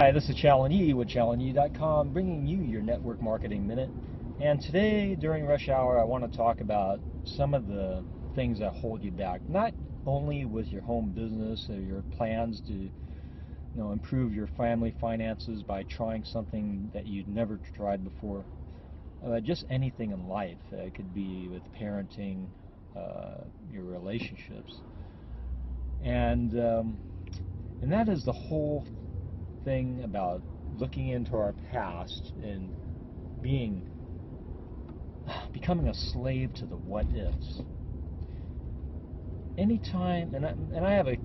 Hi, this is Challen Yee with ChallenYee.com, bringing you your Network Marketing Minute. And today, during rush hour, I want to talk about some of the things that hold you back. Not only with your home business or your plans to improve your family finances by trying something that you'd never tried before. Just anything in life. It could be with parenting, your relationships. And that is the whole thing about looking into our past and becoming a slave to the what ifs. Anytime, and I have a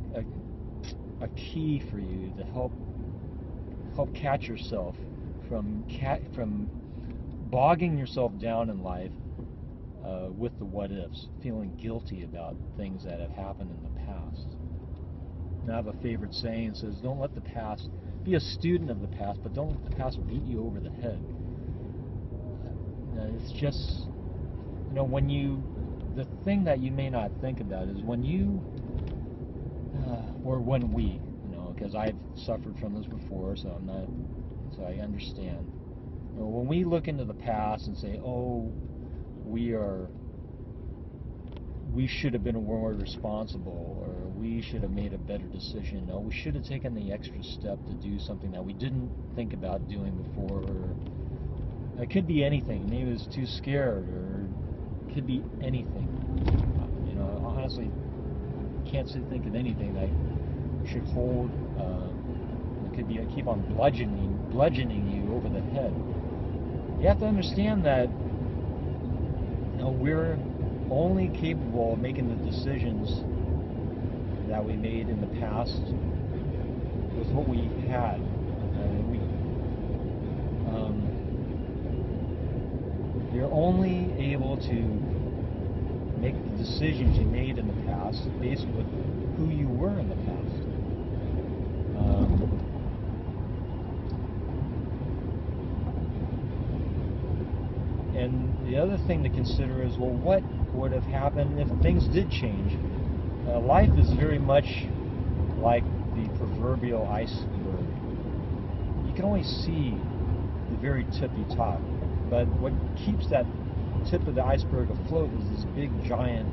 key for you to help catch yourself from bogging yourself down in life with the what ifs, feeling guilty about things that have happened in the past. And I have a favorite saying that says, don't let the past be a student of the past, but don't let the past beat you over the head. It's just, the thing that you may not think about is when we, because I've suffered from this before, so I understand. When we look into the past and say, oh, we should have been more responsible, or we should have made a better decision. No, we should have taken the extra step to do something that we didn't think about doing before. Or it could be anything. Maybe it was too scared, or it could be anything. Honestly, can't think of anything that should hold. It could be keep on bludgeoning you over the head. You have to understand that we're only capable of making the decisions that we made in the past with what we had. You're only able to make the decisions you made in the past based with who you were in the past. And the other thing to consider is, well, what would have happened if things did change? Life is very much like the proverbial iceberg. You can only see the very tippy top, but what keeps that tip of the iceberg afloat is this big giant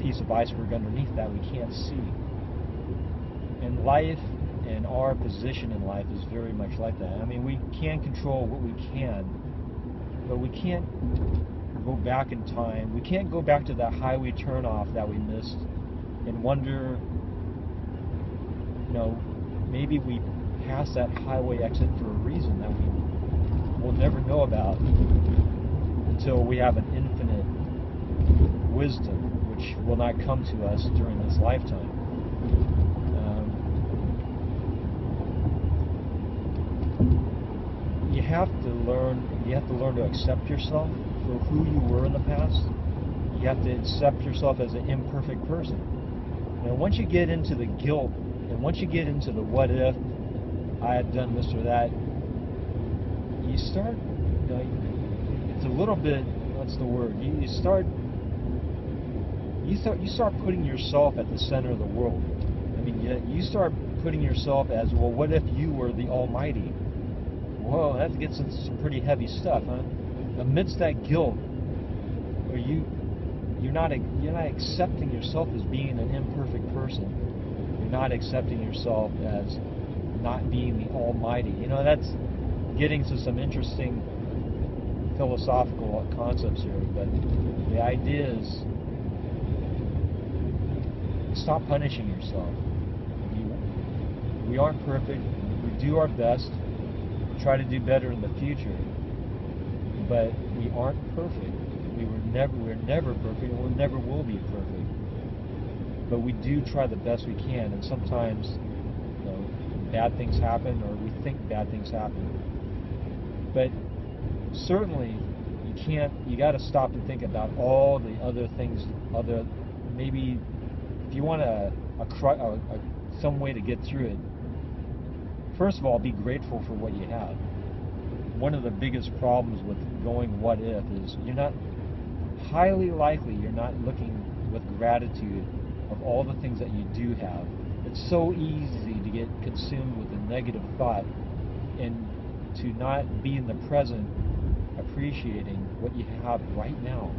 piece of iceberg underneath that we can't see. And life and our position in life is very much like that. I mean, we can control what we can, but we can't go back in time. We can't go back to that highway turnoff that we missed and wonder, maybe we passed that highway exit for a reason that we will never know about until we have an infinite wisdom, which will not come to us during this lifetime. You have to learn to accept yourself for who you were in the past. You have to accept yourself as an imperfect person. Once you get into the guilt, and once you get into the what if I had done this or that, you start, it's a little bit, what's the word? You start putting yourself at the center of the world. I mean, you start putting yourself as, well, what if you were the Almighty? Whoa, that gets into some pretty heavy stuff, huh? Amidst that guilt, where you're not accepting yourself as being an imperfect person. You're not accepting yourself as not being the Almighty. That's getting to some interesting philosophical concepts here, but the idea is stop punishing yourself. We aren't perfect. We do our best. Try to do better in the future, but we aren't perfect. We're never perfect, and we never will be perfect. But we do try the best we can, and sometimes bad things happen, or we think bad things happen. But certainly, you got to stop and think about all the other things. Maybe if you want some way to get through it. First of all, be grateful for what you have. One of the biggest problems with going what if is you're not looking with gratitude of all the things that you do have. It's so easy to get consumed with the negative thought, and to not be in the present, appreciating what you have right now.